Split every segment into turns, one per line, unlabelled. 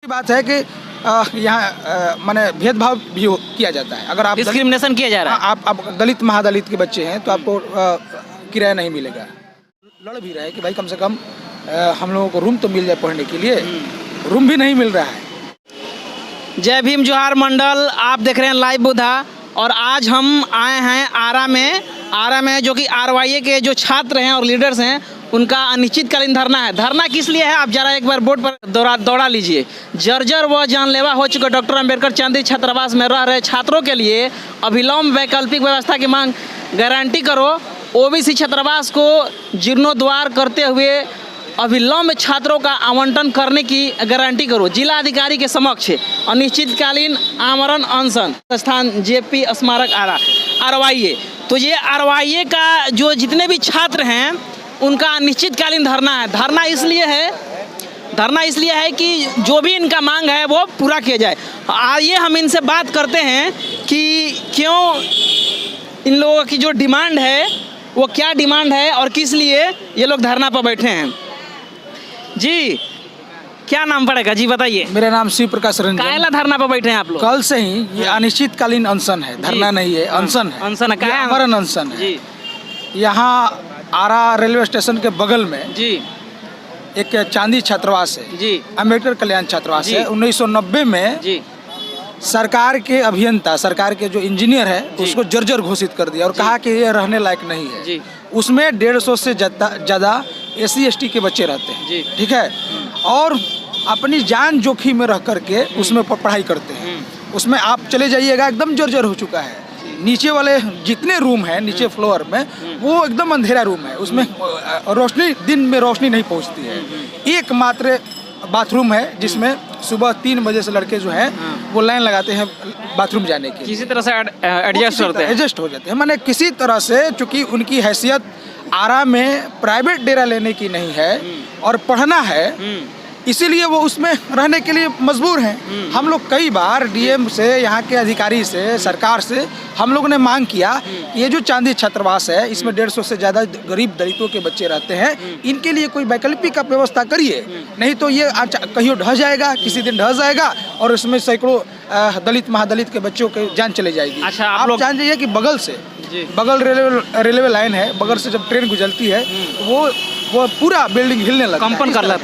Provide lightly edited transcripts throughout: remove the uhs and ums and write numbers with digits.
बात है कि यहाँ माने भेदभाव भी किया जाता है। अगर आप
डिस्क्रिमिनेशन किया जा रहा है।
आप दलित महादलित के बच्चे हैं तो आपको किराया नहीं मिलेगा। लड़ भी रहे हैं कि भाई कम से कम हम लोगों को रूम तो मिल जाए पढ़ने के लिए, रूम भी नहीं मिल रहा है।
जय भीम जोहार मंडल, आप देख रहे हैं लाइव बुधा और आज हम आए हैं आरा में जो कि RYA के जो छात्र हैं और लीडर्स हैं उनका अनिश्चितकालीन धरना है। धरना किस लिए है आप जरा एक बार बोर्ड पर दौड़ा लीजिए। जर्जर व जानलेवा हो चुके डॉक्टर अंबेडकर चांदी छात्रावास में रह रहे छात्रों के लिए अभिलंब वैकल्पिक व्यवस्था की मांग गारंटी करो। OBC छात्रावास को जीर्णोद्धार करते हुए अभिलंब छात्रों का आवंटन करने की गारंटी करो। जिला अधिकारी के समक्ष अनिश्चितकालीन आमरण अनशन स्थान JP स्मारक आरा RYA। तो ये RYA का जो जितने भी छात्र हैं उनका अनिश्चितकालीन धरना है। धरना इसलिए है कि जो भी इनका मांग है वो पूरा किया जाए। आइए हम इनसे बात करते हैं कि क्यों इन लोगों की जो डिमांड है वो क्या डिमांड है और किस लिए ये लोग धरना पर बैठे हैं। जी क्या नाम पड़ेगा जी बताइए।
मेरा नाम शिव प्रकाश रंजन।
काहेला धरना पर बैठे हैं आप लोग?
कल से ही ये अनिश्चितकालीन अनशन है, धरना नहीं है, अनशन है।
अनशन है,
आमरण अनशन है।
जी
यहाँ आरा रेलवे स्टेशन के बगल में
जी
एक चांदी छात्रावास है
जी,
अम्बेडकर कल्याण छात्रावास है। 1990 में
जी
सरकार के अभियंता, सरकार के जो इंजीनियर है उसको जर्जर घोषित कर दिया और कहा कि ये रहने लायक नहीं है
जी।
उसमें 150 से ज़्यादा SC ST के बच्चे रहते हैं
जी।
ठीक है, और अपनी जान जोखिम में रह करके उसमें पढ़ाई करते हैं। उसमें आप चले जाइएगा एकदम जर्जर हो चुका है। नीचे वाले जितने रूम हैं नीचे फ्लोर में वो एकदम अंधेरा रूम है, उसमें रोशनी दिन में रोशनी नहीं पहुंचती है। एकमात्र बाथरूम है जिसमें सुबह 3 बजे से लड़के जो हैं वो लाइन लगाते हैं बाथरूम जाने के।
किसी तरह से एडजस्ट
हो जाते हैं माने किसी तरह से, चूँकि उनकी हैसियत आरा में प्राइवेट डेरा लेने की नहीं है और पढ़ना है, इसीलिए वो उसमें रहने के लिए मजबूर हैं। हम लोग कई बार DM से, यहाँ के अधिकारी से, सरकार से हम लोगों ने मांग किया कि ये जो चांदी छात्रावास है इसमें 150 से ज़्यादा गरीब दलितों के बच्चे रहते हैं, इनके लिए कोई वैकल्पिक का व्यवस्था करिए, नहीं तो ये कहीं ढह जाएगा, किसी दिन ढह जाएगा और इसमें सैकड़ों दलित महादलित के बच्चों की जान चले जाएगी।
अच्छा,
आप जान जाइए कि बगल रेलवे लाइन है, बगल से जब ट्रेन गुजरती है वो पूरा बिल्डिंग हिलने लगता है,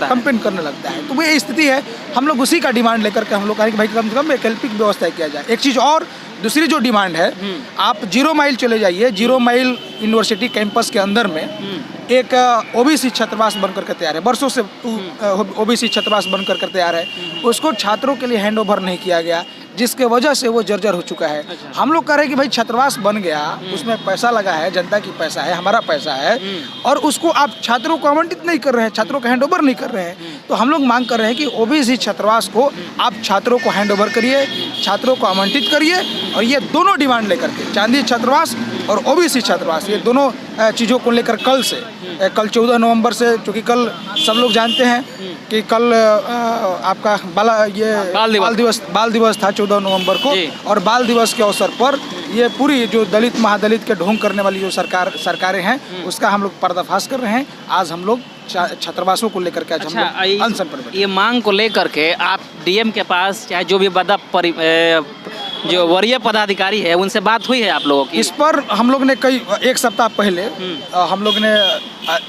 कंपन करने लगता है। तो वो स्थिति है। हम लोग उसी का डिमांड लेकर के हम लोग कहें कि भाई कम से कम वैकल्पिक व्यवस्था किया जाए। एक चीज़ और, दूसरी जो डिमांड है, आप 0 माइल चले जाइए, 0 माइल यूनिवर्सिटी कैंपस के अंदर में एक OBC छात्रावास बनकर के तैयार है, बरसों से OBC छात्रावास बनकर के तैयार है। उसको छात्रों के लिए हैंड ओवर नहीं किया गया, जिसके वजह से वो जर्जर हो चुका है। हम लोग कह रहे हैं कि भाई छात्रावास बन गया, उसमें पैसा लगा है, जनता की पैसा है, हमारा पैसा है, और उसको आप छात्रों को आवंटित नहीं कर रहे हैं, छात्रों को हैंड ओवर नहीं कर रहे हैं। तो हम लोग मांग कर रहे हैं कि OBC छात्रावास को आप छात्रों को हैंड ओवर करिए, छात्रों को आवंटित करिए, और ये दोनों डिमांड लेकर के, चांदी छात्रावास और OBC छात्रावास, ये दोनों चीज़ों को लेकर कल 14 नवंबर से, चूँकि कल सब लोग जानते हैं कि कल आपका बाल दिवस था 14 नवंबर को, और बाल दिवस के अवसर पर ये पूरी जो दलित महादलित के ढोंग करने वाली जो सरकारें हैं उसका हम लोग पर्दाफाश कर रहे हैं। आज हम लोग छात्रावासों को लेकर के हम लोग अनशन पर बैठे।
ये मांग को लेकर के आप DM के पास, चाहे जो भी जो वरीय पदाधिकारी है, उनसे बात हुई है आप लोगों की?
इस पर हम लोग ने एक सप्ताह पहले हम लोग ने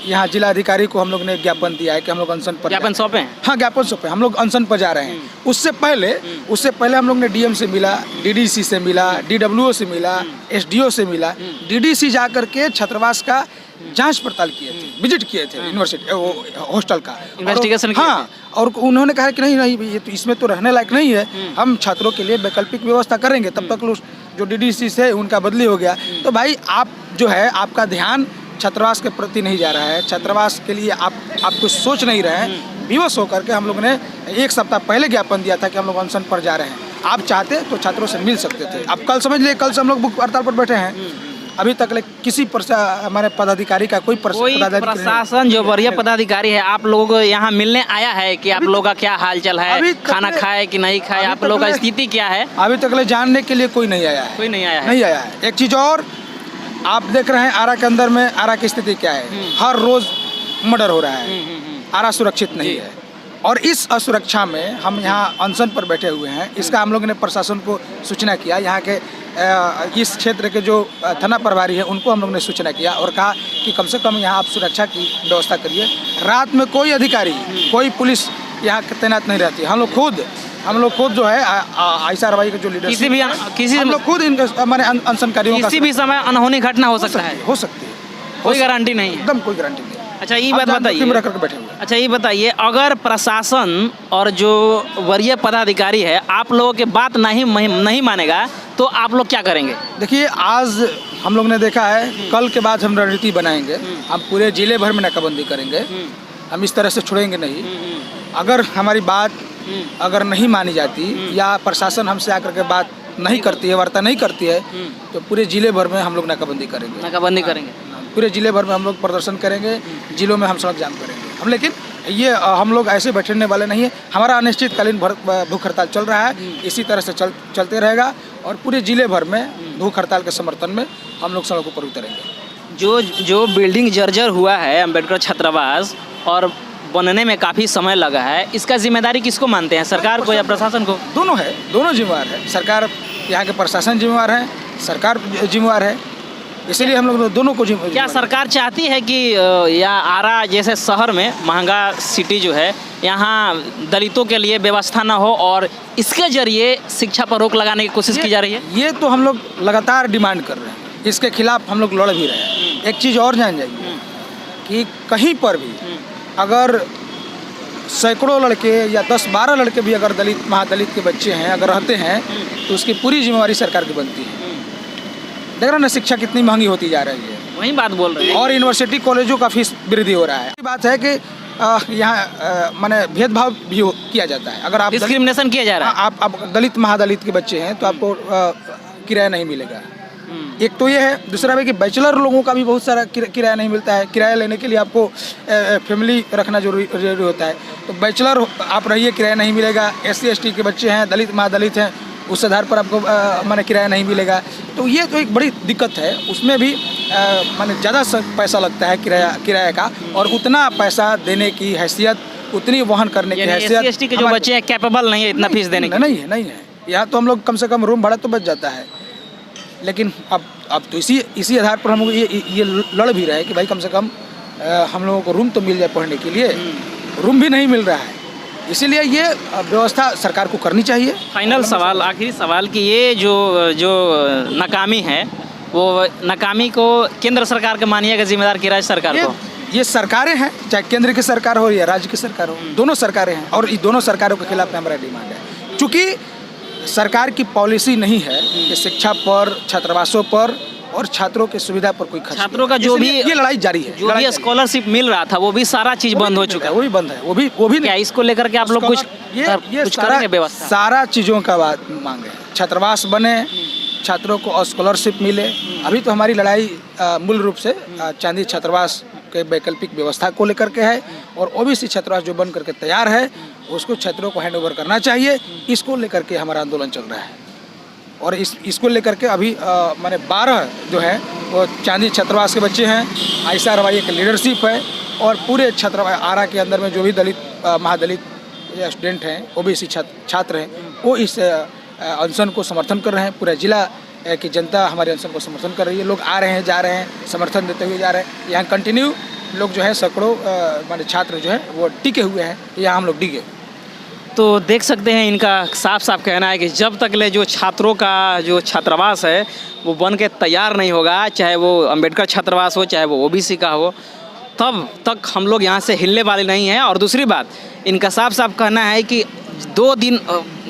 यहाँ जिला अधिकारी को हम लोग ने ज्ञापन दिया है कि हम लोग अनशन पर
ज्ञापन सौंपे हैं।
हाँ, ज्ञापन सौंपे, हम लोग अनशन पर जा रहे हैं। उससे पहले हम लोग ने DM से मिला, DDC से मिला, DWO से मिला, SDO से मिला। DDC जा करके छात्रावास का जांच पड़ताल किए थे, विजिट किए थे यूनिवर्सिटी हॉस्टल का
इन्वेस्टिगेशन।
हाँ, और उन्होंने कहा कि नहीं ये तो इसमें तो रहने लायक नहीं है, हम छात्रों के लिए वैकल्पिक व्यवस्था करेंगे। तब तक जो DDC से उनका बदली हो गया। तो भाई आप जो है, आपका ध्यान छात्रावास के प्रति नहीं जा रहा है, छात्रावास के लिए आप कुछ सोच नहीं रहे हैं। विवश होकर के हम लोग ने एक सप्ताह पहले ज्ञापन दिया था कि हम लोग अनशन पर जा रहे हैं। आप चाहते तो छात्रों से मिल सकते थे। आप कल समझ लिए, कल से हम लोग भूख हड़ताल पर बैठे हैं। अभी तक किसी हमारे पदाधिकारी का कोई
प्रशासन जो वरीय पदाधिकारी है आप लोगों को यहाँ मिलने आया है कि आप लोगों का क्या हाल चल है, खाना खाए कि नहीं खाए, आप लोगों का स्थिति क्या है?
अभी तक जानने के लिए कोई नहीं आया है। एक चीज़ और, आप देख रहे हैं आरा के अंदर में आरा की स्थिति क्या है। हर रोज मर्डर हो रहा है, आरा सुरक्षित नहीं है। और इस असुरक्षा में हम यहाँ अनशन पर बैठे हुए हैं। इसका हम लोगों ने प्रशासन को सूचना किया। यहाँ के इस क्षेत्र के जो थाना प्रभारी हैं उनको हम लोग ने सूचना किया और कहा कि कम से कम यहाँ आप सुरक्षा की व्यवस्था करिए। रात में कोई अधिकारी, कोई पुलिस यहाँ तैनात नहीं रहती। हम लोग खुद जो है आयशा रवाई के जो लीडर हम लोग खुद इनके हमारे अनशनकारियों का
किसी भी समय अनहोनी घटना हो सकती है, कोई गारंटी नहीं है,
एकदम कोई गारंटी नहीं।
अच्छा ये बात बताइए,
बैठे हुए।
अच्छा ये बताइए, अगर प्रशासन और जो वरीय पदाधिकारी है आप लोगों के बात नहीं मानेगा तो आप लोग क्या करेंगे?
देखिए, आज हम लोग ने देखा है, कल के बाद हम रणनीति बनाएंगे। हम पूरे जिले भर में नाकाबंदी करेंगे। हम इस तरह से छोड़ेंगे नहीं। अगर हमारी बात अगर नहीं मानी जाती या प्रशासन हमसे आकर के बात नहीं करती है, वार्ता नहीं करती है, तो पूरे जिले भर में हम लोग नाकाबंदी करेंगे। पूरे जिले भर में हम लोग प्रदर्शन करेंगे, जिलों में हम सड़क जाम करेंगे। लेकिन ये हम लोग ऐसे बैठने वाले नहीं है। हमारा अनिश्चितकालीन भूख हड़ताल चल रहा है, इसी तरह से चलते रहेगा और पूरे जिले भर में भूख हड़ताल के समर्थन में हम लोग सड़कों पर उतरेंगे।
जो बिल्डिंग जर्जर हुआ है अम्बेडकर छात्रावास और बनने में काफ़ी समय लगा है, इसका जिम्मेदारी किसको मानते हैं, सरकार को या प्रशासन को?
दोनों है, दोनों जिम्मेवार है। सरकार, यहाँ के प्रशासन जिम्मेवार है, सरकार जिम्मेवार है। इसीलिए हम लोग दोनों को
क्या सरकार चाहती है कि या आरा जैसे शहर में, महंगा सिटी जो है, यहाँ दलितों के लिए व्यवस्था ना हो और इसके जरिए शिक्षा पर रोक लगाने की कोशिश की जा रही है?
ये तो हम लोग लगातार डिमांड कर रहे हैं, इसके खिलाफ हम लोग लड़ भी रहे हैं। एक चीज़ और जान जाइए कि कहीं पर भी अगर सैकड़ों लड़के या 10-12 लड़के भी अगर दलित महादलित के बच्चे हैं अगर रहते हैं तो उसकी पूरी जिम्मेवारी सरकार की बनती है। देख रहे ना शिक्षा कितनी महंगी होती जा रही है,
वही बात बोल रहे हैं।
और यूनिवर्सिटी कॉलेजों का फीस वृद्धि हो रहा है। बात है कि यहाँ माने भेदभाव भी किया जाता है। अगर आप
डिस्क्रिमिनेशन किया जा रहा है,
आप दलित महादलित के बच्चे हैं तो आपको किराया नहीं मिलेगा। एक तो ये है। दूसरा है कि बैचलर लोगों का भी बहुत सारा किराया नहीं मिलता है। किराया लेने के लिए आपको फैमिली रखना जरूरी होता है। तो बैचलर आप रहिए, किराया नहीं मिलेगा। SC ST के बच्चे हैं, दलित महादलित हैं, उस आधार पर आपको माने किराया नहीं मिलेगा। तो ये तो एक बड़ी दिक्कत है। उसमें भी माने ज़्यादा पैसा लगता है किराया का, और उतना पैसा देने की हैसियत, उतनी वहन करने की हैसियत
SC ST के जो बच्चे हैं कैपेबल नहीं है इतना फीस देने की।
नहीं है। यहाँ तो हम लोग कम से कम रूम भाड़ा तो बच जाता है। लेकिन अब तो इसी आधार पर हम लोग ये लड़ भी रहे हैं कि भाई कम से कम हम लोगों को रूम तो मिल जाए पढ़ने के लिए। रूम भी नहीं मिल रहा है, इसीलिए ये व्यवस्था सरकार को करनी चाहिए।
फाइनल सवाल, आखिरी सवाल कि ये जो नाकामी है, वो नाकामी को केंद्र सरकार के मानिएगा जिम्मेदार कि राज्य सरकार को?
ये सरकारें हैं, चाहे केंद्र की सरकार हो या राज्य की सरकार हो, दोनों सरकारें हैं और इस दोनों सरकारों के खिलाफ हमारा डिमांड है। चूँकि सरकार की पॉलिसी नहीं है कि शिक्षा पर, छात्रावासों पर और छात्रों की सुविधा पर कोई खर्च।
छात्रों का जो भी
ये लड़ाई जारी है।
जो भी स्कॉलरशिप मिल रहा था वो भी सारा चीज़ बंद हो चुका है।
वो भी बंद है। वो भी
क्या इसको लेकर के आप लोग कुछ करेंगे व्यवस्था?
सारा चीज़ों का बात मांगे। छात्रावास बने, छात्रों को स्कॉलरशिप मिले। अभी तो हमारी लड़ाई मूल रूप से चांदी छात्रावास के वैकल्पिक व्यवस्था को लेकर के है, और OBC छात्रावास जो बन करके तैयार है उसको छात्रों को हैंड ओवर करना चाहिए। इसको लेकर के हमारा आंदोलन चल रहा है, और इसको लेकर के अभी माने 12 जो है वो चांदी छात्रावास के बच्चे हैं। आयशा रवाई की लीडरशिप है, और पूरे छात्रावास आरा के अंदर में जो भी दलित महादलित स्टूडेंट हैं, OBC छात्र हैं, वो इस अनशन को समर्थन कर रहे हैं। पूरा जिला की जनता हमारे अनशन को समर्थन कर रही है। लोग आ रहे हैं, जा रहे हैं, समर्थन देते हुए जा रहे हैं। यहाँ कंटिन्यू लोग जो है सैकड़ों माने छात्र जो है वो टिके हुए हैं। यहाँ हम लोग डिगे।
तो देख सकते हैं इनका साफ साफ कहना है कि जब तक ले जो छात्रों का जो छात्रावास है वो बन के तैयार नहीं होगा, चाहे वो अम्बेडकर छात्रावास हो चाहे वो OBC का हो, तब तक हम लोग यहाँ से हिलने वाले नहीं हैं। और दूसरी बात, इनका साफ साफ कहना है कि 2 दिन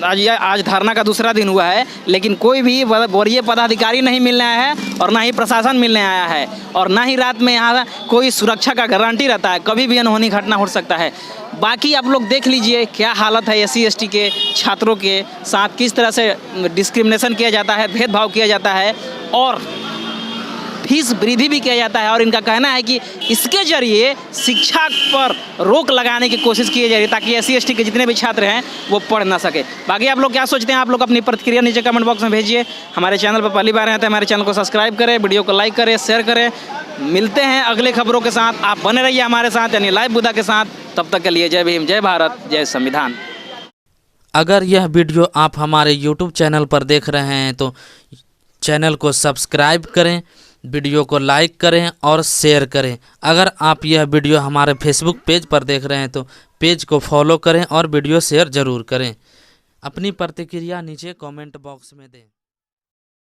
आज धरना का दूसरा दिन हुआ है, लेकिन कोई भी वरीय पदाधिकारी नहीं मिलने आया है और ना ही प्रशासन मिलने आया है, और ना ही रात में यहाँ कोई सुरक्षा का गारंटी रहता है। कभी भी अनहोनी घटना हो सकता है। बाकी आप लोग देख लीजिए क्या हालत है SC ST के छात्रों के साथ, किस तरह से डिस्क्रिमिनेशन किया जाता है, भेदभाव किया जाता है, और फीस वृद्धि भी किया जाता है और इनका कहना है कि इसके जरिए शिक्षा पर रोक लगाने की कोशिश की जा रही है ताकि SC/ST के जितने भी छात्र हैं वो पढ़ ना सके। बाकी आप लोग क्या सोचते हैं, आप लोग अपनी प्रतिक्रिया नीचे कमेंट बॉक्स में भेजिए। हमारे चैनल पर पहली बार हैं तो हमारे चैनल को सब्सक्राइब करें, वीडियो को लाइक करें, शेयर करें। मिलते हैं अगले खबरों के साथ, आप बने रहिए हमारे साथ यानी लाइव बुधा के साथ। तब तक के लिए जय भीम, जय भारत, जय संविधान।
अगर यह वीडियो आप हमारे YouTube चैनल पर देख रहे हैं तो चैनल को सब्सक्राइब करें, वीडियो को लाइक करें और शेयर करें। अगर आप यह वीडियो हमारे फेसबुक पेज पर देख रहे हैं तो पेज को फॉलो करें और वीडियो शेयर ज़रूर करें। अपनी प्रतिक्रिया नीचे कमेंट बॉक्स में दें।